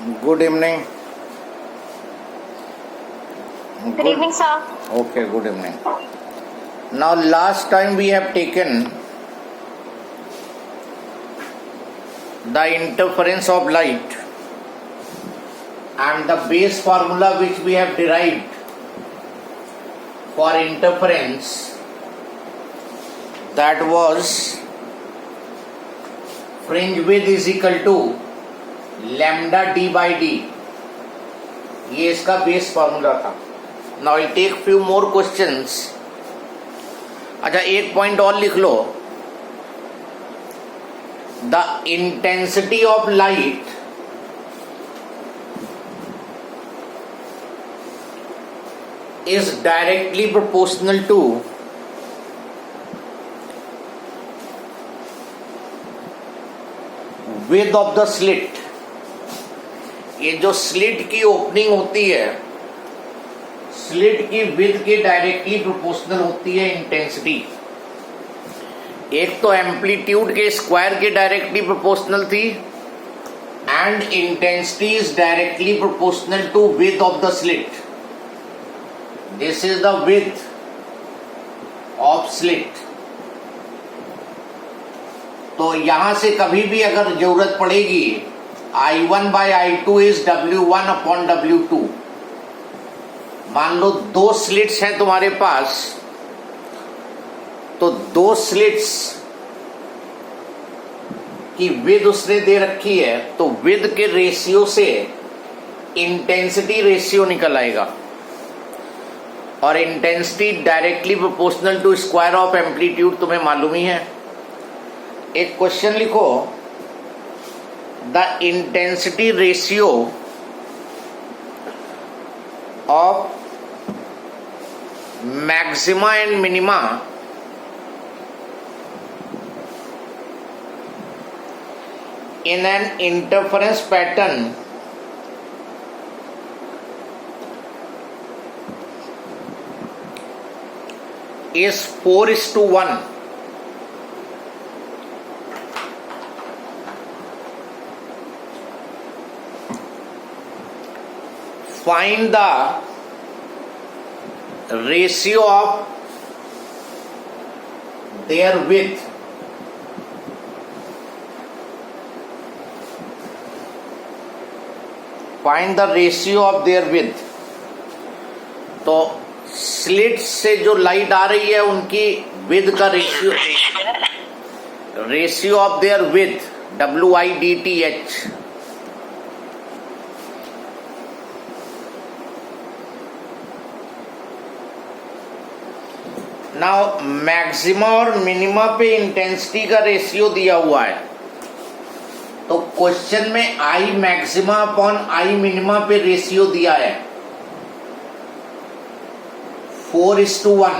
Good evening. Good evening, sir. Okay, good evening. Now, last time we have taken the interference of light and the base formula which we have derived for interference, that was fringe width is equal to lambda d by d. ये इसका base formula था. Now I take few more questions. अच्छा, एक point और लिख लो. The intensity of light is directly proportional to width of the slit. ये जो स्लिट की ओपनिंग होती है, स्लिट की विड्थ के डायरेक्टली प्रोपोर्शनल होती है इंटेंसिटी. एक तो एम्पलीट्यूड के स्क्वायर के डायरेक्टली प्रोपोर्शनल थी and intensity is directly proportional to width of the slit. This is the width of slit. तो यहां से कभी भी अगर जरूरत पड़ेगी, I1 by I2 is W1 upon W2. मान लो दो स्लिट्स हैं तुम्हारे पास, तो दो स्लिट्स की विड्थ उसने दे रखी है, तो विड्थ के रेशियो से इंटेंसिटी रेशियो निकल आएगा. और intensity directly proportional to square of amplitude तुम्हें मालूम ही है. एक क्वेश्चन लिखो. The intensity ratio of maxima and minima in an interference pattern is 4:1. Find the ratio of their width. Find the ratio of their width. तो slit से जो light आ रही है उनकी विड्थ का ratio of their width WIDTH. Now maxima और minima पे intensity का रेशियो दिया हुआ है, तो क्वेश्चन में आई मैक्सिमा अपॉन आई मिनिमा पे रेशियो दिया है 4:1.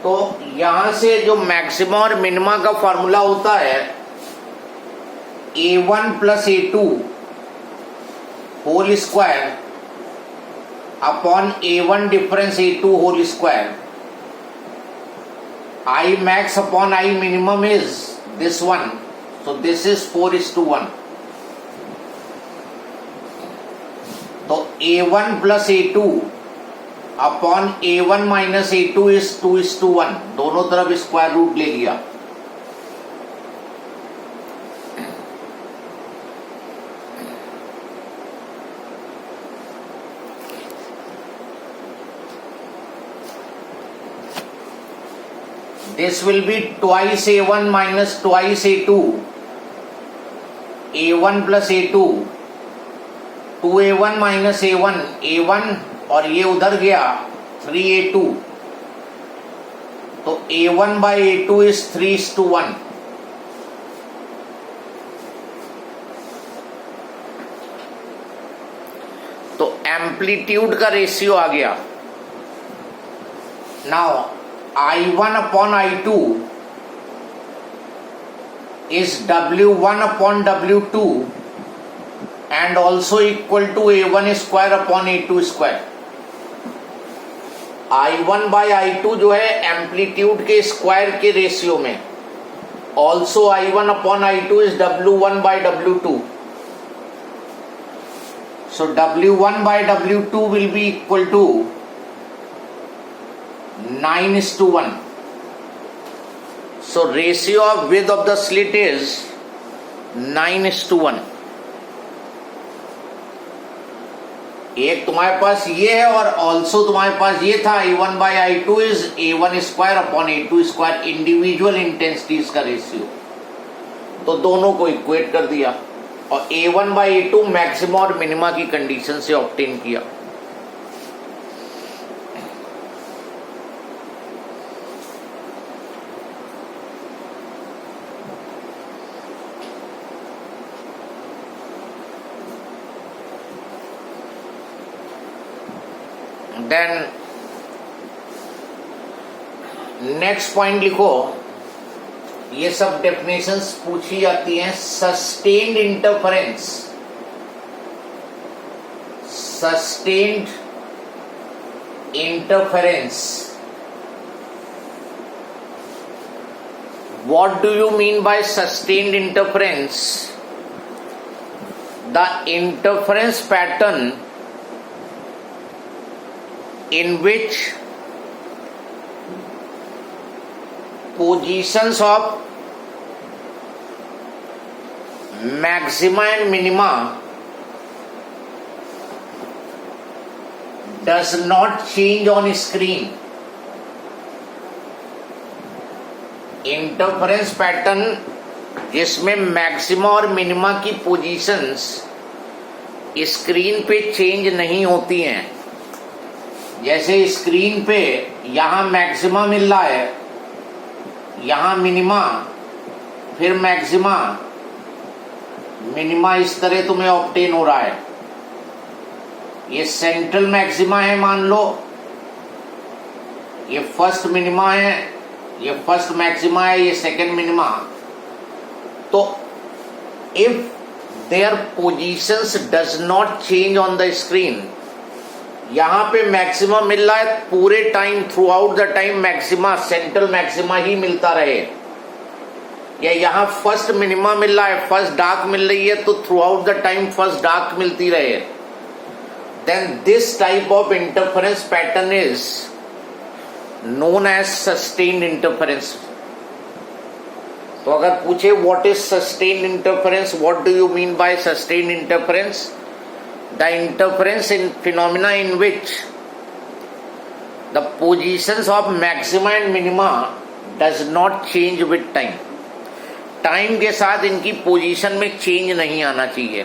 तो यहां से जो मैक्सिमा और मिनिमा का फॉर्मूला होता है A1 plus A2 whole square upon A1 difference A2 whole square. I max upon I minimum is this one. So this is 4:1. तो A1 plus A2 upon A1 minus A2 is 2:1. दोनों तरफ square root ले लिया. This will be twice A1 minus twice A2. A1 plus A2, 2A1 minus A1, A1 और ये उधर गया 3A2. तो A1 by A2 is 3:1. तो एम्पलीट्यूड का रेशियो आ गया. Now I1 upon I2 is W1 upon W2 and also equal to A1 square upon A2 square. I1 by I2 जो है एम्पलीट्यूड के स्क्वायर के रेशियो में, also I1 upon I2 is W1 by W2. So W1 by W2 will be equal to 9:1. So ratio of width of the slit is 9:1. एक तुम्हारे पास ये है और ऑल्सो तुम्हारे पास ये था A1 by I2 is A1 square upon A2 square, individual intensities का ratio. तो दोनों को इक्वेट कर दिया और A1 by A2 मैक्सिमम और मिनिमा की कंडीशन से ऑब्टेन किया. देन नेक्स्ट पॉइंट लिखो. ये सब डेफिनेशंस पूछी जाती हैं. Sustained interference, sustained interference, what do you mean by sustained interference? The interference pattern in which positions of maxima and minima does not change on screen. Interference pattern जिसमें maxima और minima की positions screen पे change नहीं होती हैं. जैसे screen पे यहां मैक्सिमा मिल रहा है, यहां मिनिमा, फिर मैक्सिमा, मिनिमा, इस तरह तुम्हें ऑब्टेन हो रहा है. ये सेंट्रल मैक्सिमा है मान लो, ये फर्स्ट मिनिमा है, ये फर्स्ट मैक्सिमा है, ये सेकेंड मिनिमा. तो if there positions does not change on the screen, यहां पे मैक्सिमा मिल रहा है पूरे time, throughout the time maxima, central maxima ही मिलता रहे, या यहां फर्स्ट मिनिमा मिल रहा है, फर्स्ट डार्क मिल रही है तो throughout the time first dark मिलती रहे, then this type of interference pattern is known as sustained interference. तो अगर पूछे what is sustained interference, what do you mean by sustained interference? The interference in phenomena in which the positions of maxima and minima does not change with time. Time के साथ इनकी position में change नहीं आना चाहिए.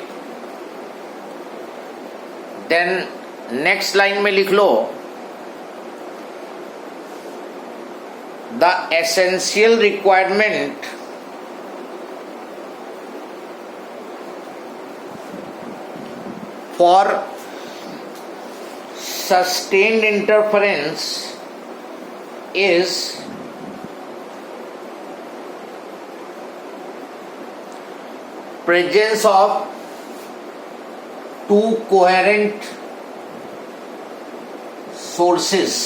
Then next line में लिख लो, the essential requirement for sustained interference is presence of two coherent sources.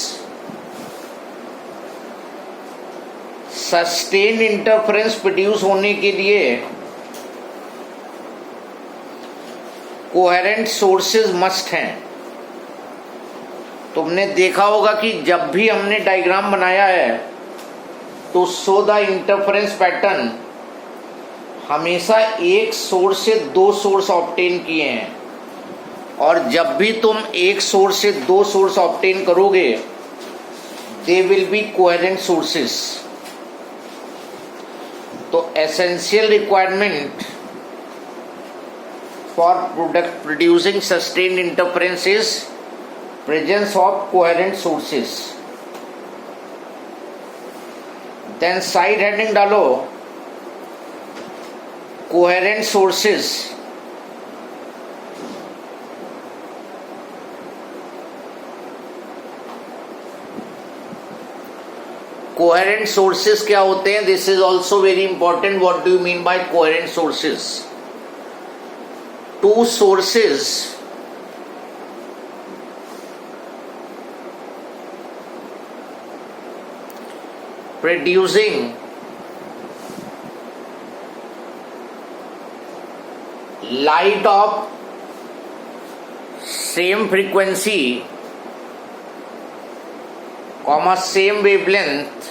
Sustain interference produce होने के लिए कोहेरेंट सोर्सेज मस्ट हैं. तुमने देखा होगा कि जब भी हमने डायग्राम बनाया है तो शो द इंटरफेरेंस पैटर्न, हमेशा एक सोर्स से दो सोर्स ऑब्टेन किए हैं, और जब भी तुम एक सोर्स से दो सोर्स ऑब्टेन करोगे they will be coherent sources. तो essential requirement for producing sustained interference is presence of coherent sources. Then side heading डालो, कोहेरेंट सोर्सेस. कोहेरेंट सोर्सेस क्या होते हैं? This is also very important. What do you mean by coherent sources? Two sources producing light of same frequency comma same wavelength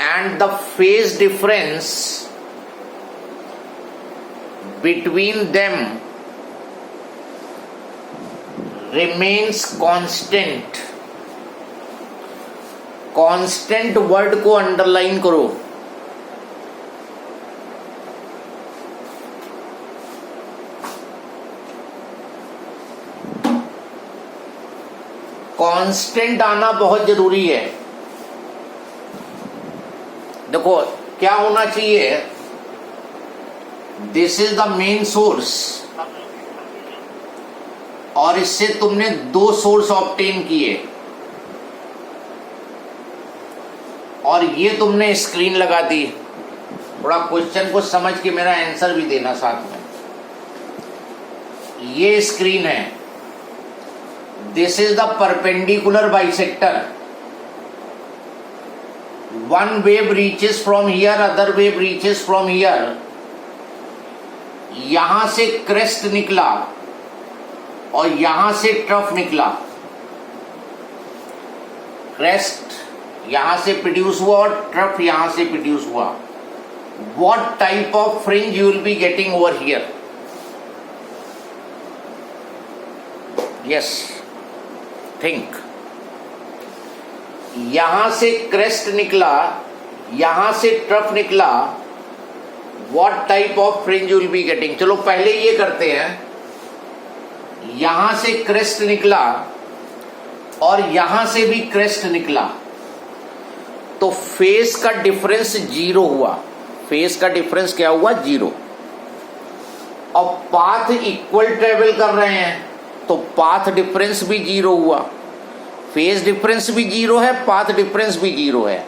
and the phase difference between them remains constant. Constant word को underline करो. Constant आना बहुत जरूरी है. देखो क्या होना चाहिए, this is the main source और इससे तुमने दो सोर्स ऑब्टेन किए और ये तुमने स्क्रीन लगा दी. थोड़ा क्वेश्चन को समझ के मेरा आंसर भी देना साथ में. ये स्क्रीन है, this is the perpendicular bisector. One wave reaches from here, other wave reaches from here. यहां से क्रेस्ट निकला और यहां से ट्रफ निकला. क्रेस्ट यहां से प्रोड्यूस हुआ और ट्रफ यहां से प्रोड्यूस हुआ. What type of fringe you will be getting over here? Yes, think. यहां से क्रेस्ट निकला, यहां से ट्रफ निकला. What type of fringe you will be getting? चलो पहले ये करते हैं. यहां से क्रेस्ट निकला और यहां से भी क्रेस्ट निकला तो फेस का डिफरेंस जीरो हुआ. फेस का डिफरेंस क्या हुआ? जीरो. और पाथ इक्वल ट्रेवल कर रहे हैं तो पाथ डिफरेंस भी जीरो हुआ. फेस डिफरेंस भी जीरो है, पाथ डिफरेंस भी जीरो है.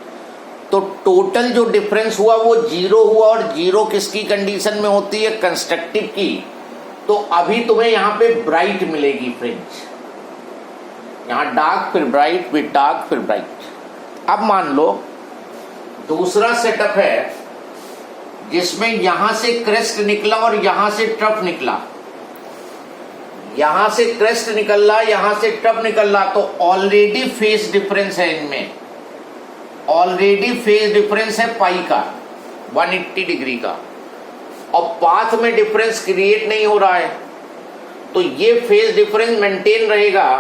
तो टोटल जो डिफरेंस हुआ वो जीरो हुआ. और जीरो किसकी कंडीशन में होती है? कंस्ट्रक्टिव की. तो अभी तुम्हें यहां पे ब्राइट मिलेगी फ्रिंज. यहां डार्क फिर ब्राइट, फिर डार्क फिर ब्राइट. अब मान लो दूसरा सेटअप है जिसमें यहां से क्रेस्ट निकला और यहां से ट्रफ निकला. यहां से क्रेस्ट निकला, यहां से ट्रफ निकला. तो ऑलरेडी फेस डिफरेंस है इनमें. ऑलरेडी फेस डिफरेंस है पाई का, 180 डिग्री का. और पाथ में डिफरेंस क्रिएट नहीं हो रहा है तो ये फेस डिफरेंस मेंटेन रहेगा.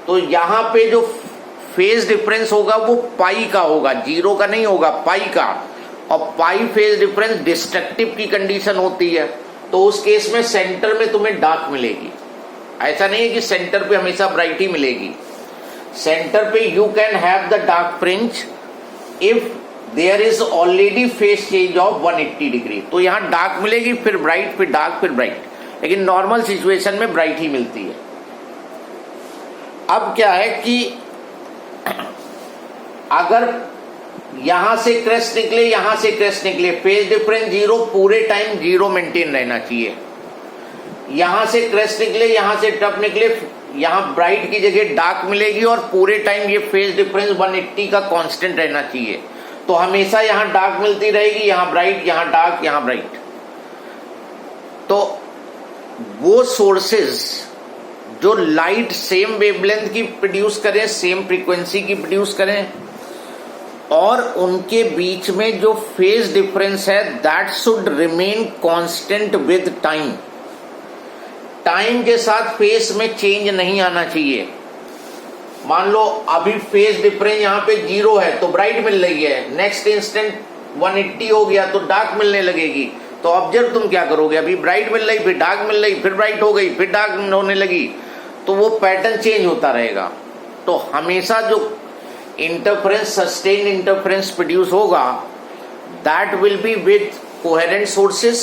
तो यहां पे जो फेज डिफरेंस होगा वो पाई का होगा, जीरो का नहीं होगा, पाई का. और पाई फेज डिफरेंस डिस्ट्रक्टिव की कंडीशन होती है. तो उस केस में सेंटर में तुम्हें डार्क मिलेगी. ऐसा नहीं है कि सेंटर पे हमेशा ब्राइट ही मिलेगी. सेंटर पे you can have the dark fringe if there is already phase change of 180 degree. तो यहां डार्क मिलेगी, फिर ब्राइट, फिर डार्क, फिर ब्राइट. लेकिन नॉर्मल सिचुएशन में ब्राइट ही मिलती है. अब क्या है कि अगर यहां से क्रेस्ट निकले, यहां से क्रेस्ट निकले, फेज डिफरेंस जीरो, पूरे टाइम जीरो मेंटेन रहना चाहिए. यहां से क्रेस्ट निकले, यहां से ट्रफ निकले, यहां ब्राइट की जगह डार्क मिलेगी और पूरे टाइम ये फेज डिफरेंस 180 का कांस्टेंट रहना चाहिए. तो हमेशा यहां डार्क मिलती रहेगी, यहां ब्राइट, यहां डार्क, यहां ब्राइट. तो वो सोर्सेज जो लाइट सेम वेवलेंथ की प्रोड्यूस करें, सेम फ्रीक्वेंसी की प्रोड्यूस करें और उनके बीच में जो फेज डिफरेंस है that should remain constant with time. Time के साथ फेस में चेंज नहीं आना चाहिए. मान लो अभी फेज डिफरेंस यहाँ पे जीरो है तो ब्राइट मिल रही है, नेक्स्ट इंस्टेंट 180 हो गया तो डार्क मिलने लगेगी. तो ऑब्जर्व तुम क्या करोगे, अभी ब्राइट मिल रही, फिर डार्क मिल रही, फिर ब्राइट हो गई, फिर डार्क होने लगी. तो वो पैटर्न चेंज होता रहेगा. तो हमेशा जो इंटरफेरेंस, सस्टेन इंटरफेरेंस प्रोड्यूस होगा that will be with coherent sources.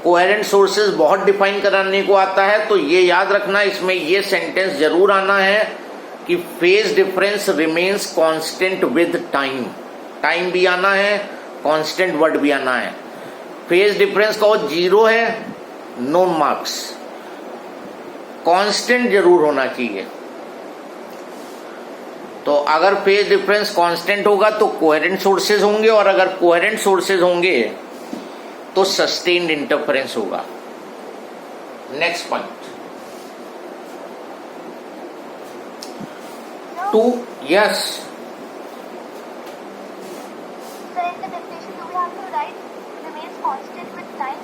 Coherent sources बहुत डिफाइन कराने को आता है. तो ये याद रखना, इसमें ये सेंटेंस जरूर आना है कि phase difference remains constant with time. Time भी आना है, कांस्टेंट वर्ड भी आना है. फेज डिफरेंस का जीरो है, नो मार्क्स. कांस्टेंट जरूर होना चाहिए. तो अगर फेज डिफरेंस कांस्टेंट होगा तो कोहेरेंट सोर्सेज होंगे, और अगर कोहेरेंट सोर्सेज होंगे तो सस्टेन्ड इंटरफेरेंस होगा। Next point 2, yes Sir, in the definition, do we have to write remains constant with time?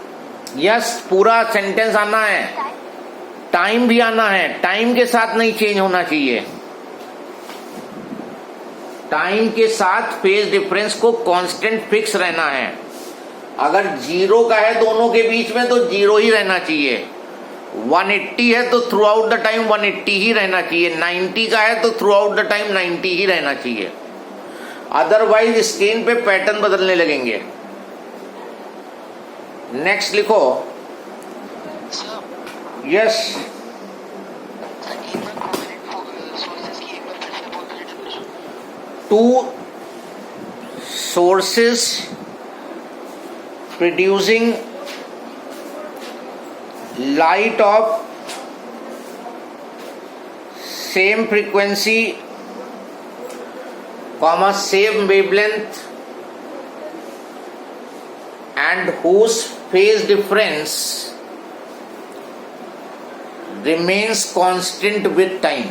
Yes, पूरा सेंटेंस आना है, Time? टाइम भी आना है, टाइम के साथ नहीं चेंज होना चाहिए। टाइम के साथ फेज डिफरेंस को कांस्टेंट फिक्स रहना है। अगर 0 का है दोनों के बीच में तो 0 ही रहना चाहिए, 180 है तो थ्रू आउट द टाइम 180 ही रहना चाहिए, 90 का है तो थ्रू आउट द टाइम 90 ही रहना चाहिए, अदरवाइज स्क्रीन पे पैटर्न बदलने लगेंगे। नेक्स्ट लिखो, yes two sources producing light of same frequency comma same wavelength and whose phase difference remains constant with time.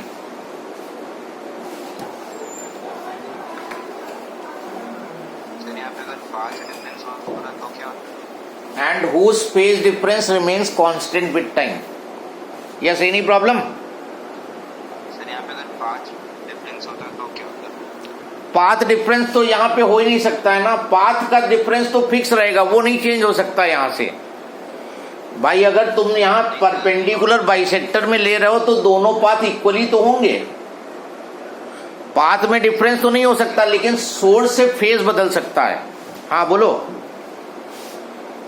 And whose phase difference remains constant with time. Yes, any problem? Sir यहाँ पे अगर path difference होता है तो क्या होता है? Path difference तो यहाँ पे हो ही नहीं सकता है ना, पाथ का डिफरेंस तो फिक्स रहेगा, वो नहीं चेंज हो सकता यहाँ से। भाई अगर तुम यहाँ परपेंडिकुलर बाइसेक्टर में ले रहे हो तो दोनों पाथ इक्वली तो होंगे, पाथ में डिफरेंस तो नहीं हो सकता, लेकिन सोर्स से फेज बदल सकता है। हाँ बोलो।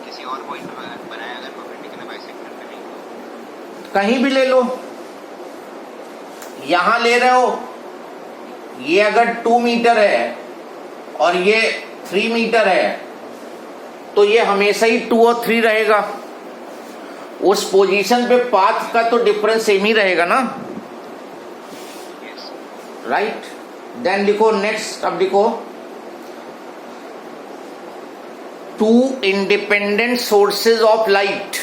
किसी और पॉइंट पर बनाया अगर परपेंडिकुलर बाइसेक्टर पे नहीं हो, कहीं भी ले लो, यहां ले रहे हो, ये अगर 2 मीटर है और ये 3 मीटर है तो ये हमेशा ही 2 और 3 रहेगा, उस पोजीशन पे पाथ का तो डिफरेंस सेम ही रहेगा ना, राइट। देन लिखो नेक्स्ट, अब लिखो 2 independent sources of light,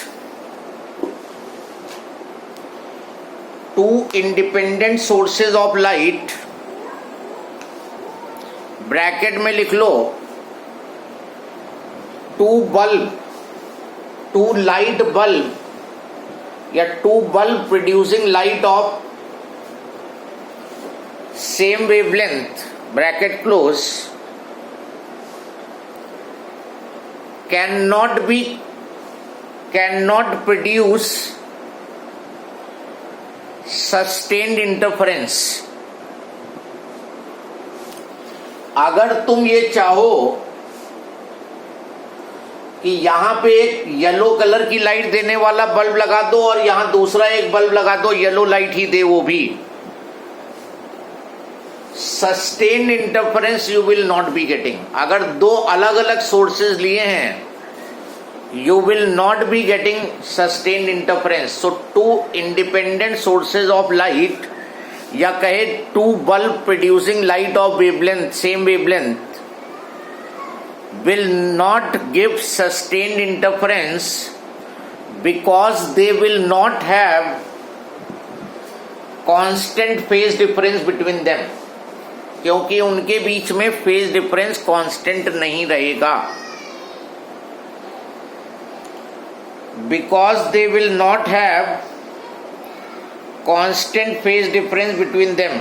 2 independent sources of light, bracket में लिख लो 2 बल्ब, 2 लाइट बल्ब या 2 bulb producing light of same wavelength, bracket close, cannot produce sustained interference। अगर तुम ये चाहो कि यहां पे एक येलो कलर की लाइट देने वाला बल्ब लगा दो और यहां दूसरा एक बल्ब लगा दो, येलो लाइट ही दे, वो भी sustained interference you will not be getting. अगर 2 अलग अलग सोर्सेज लिए हैं you will not be getting sustained interference. So 2 independent sources of light, या कहे 2 bulb producing light of wavelength, same wavelength, will not give sustained interference because they will not have constant phase difference between them, क्योंकि उनके बीच में phase difference constant नहीं रहेगा, because they will not have constant phase difference between them।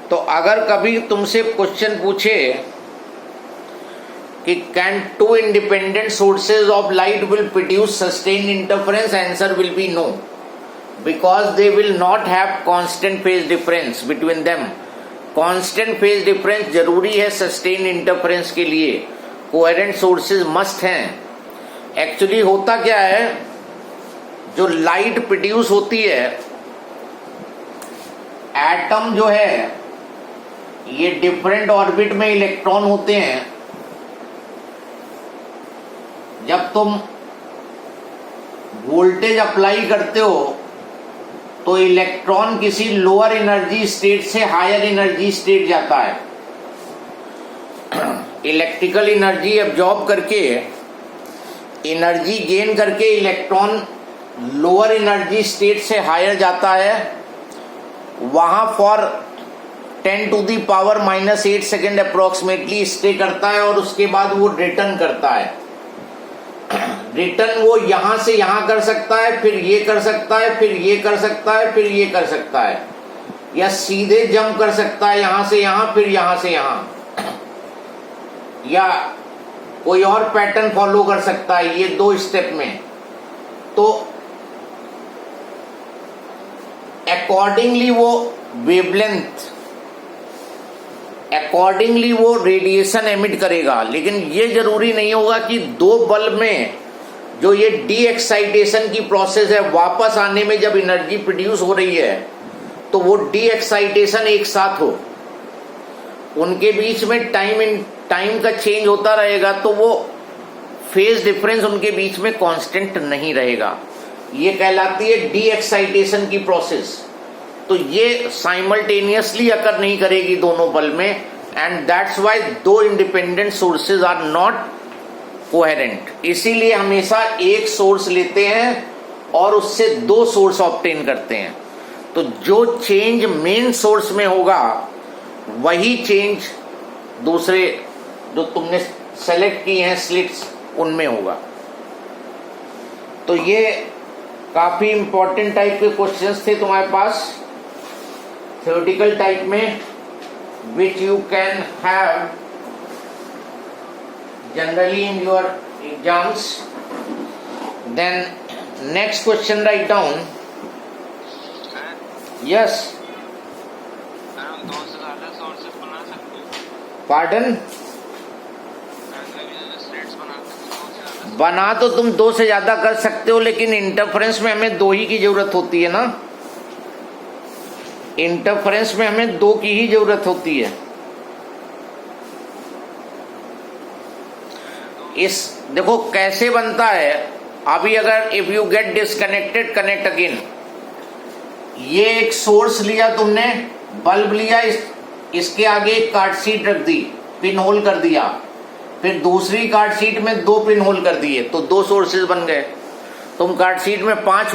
तो अगर कभी तुमसे question पूछे कि can 2 independent sources of light will produce sustained interference, answer will be no, because they will not have constant phase difference between them. Constant phase difference जरूरी है sustained interference के लिए, कोहेरेंट सोर्सेज मस्ट हैं। Actually होता क्या है, जो light produce होती है, एटम जो है ये डिफरेंट ऑर्बिट में इलेक्ट्रॉन होते हैं, जब तुम वोल्टेज अप्लाई करते हो तो इलेक्ट्रॉन किसी लोअर एनर्जी स्टेट से हायर एनर्जी स्टेट जाता है। इलेक्ट्रिकल एनर्जी एब्जॉर्ब करके, एनर्जी गेन करके इलेक्ट्रॉन लोअर एनर्जी स्टेट से हायर जाता है, वहां फॉर 10⁻⁻8 सेकेंड अप्रोक्सीमेटली स्टे करता है और उसके बाद वो रिटर्न करता है। रिटर्न वो यहां से यहां कर सकता है, फिर ये कर सकता है, फिर ये कर सकता है, फिर ये कर सकता है, या सीधे जंप कर सकता है यहां से यहां, फिर यहां से यहां, या कोई और पैटर्न फॉलो कर सकता है ये 2 स्टेप में। तो अकॉर्डिंगली वो वेवलेंथ, अकॉर्डिंगली वो रेडिएशन एमिट करेगा। लेकिन ये जरूरी नहीं होगा कि 2 बल्ब में जो ये डी एक्साइटेशन की प्रोसेस है, वापस आने में जब एनर्जी प्रोड्यूस हो रही है तो वो डी एक्साइटेशन एक साथ हो। उनके बीच में टाइम का चेंज होता रहेगा, तो वो फेज डिफरेंस उनके बीच में कांस्टेंट नहीं रहेगा। ये कहलाती है डी एक्साइटेशन की प्रोसेस। तो ये साइमल्टेनियसली अकर नहीं करेगी दोनों बल्ब में, and that's why 2 independent sources are not coherent. इसीलिए हमेशा एक सोर्स लेते हैं और उससे 2 सोर्स ऑब्टेन करते हैं। तो जो चेंज मेन सोर्स में होगा वही चेंज दूसरे जो तुमने सेलेक्ट की हैं स्लिट्स उनमें होगा। तो ये काफी इंपॉर्टेंट टाइप के क्वेश्चंस थे तुम्हारे पास theoretical type में, which you can have generally in your exams. Then next question, write down. Yes. हम 2 से ज़्यादा sources बना सकते हैं। Pardon? स्लेट्स बनाते हैं 2 से ज़्यादा। बना तो तुम 2 से ज्यादा कर सकते हो, लेकिन इंटरफेरेंस में हमें 2 ही की जरूरत होती है ना। इंटरफेरेंस में हमें 2 की ही जरूरत होती है। इस देखो कैसे बनता है। अभी अगर if you get disconnected, connect again. ये एक सोर्स लिया तुमने, बल्ब लिया, इसके आगे एक कार्ड शीट रख दी, पिन होल कर दिया, फिर दूसरी कार्ड शीट में 2 पिन होल कर दिए, तो 2 सोर्सेज बन गए। तुम कार्ड शीट में 5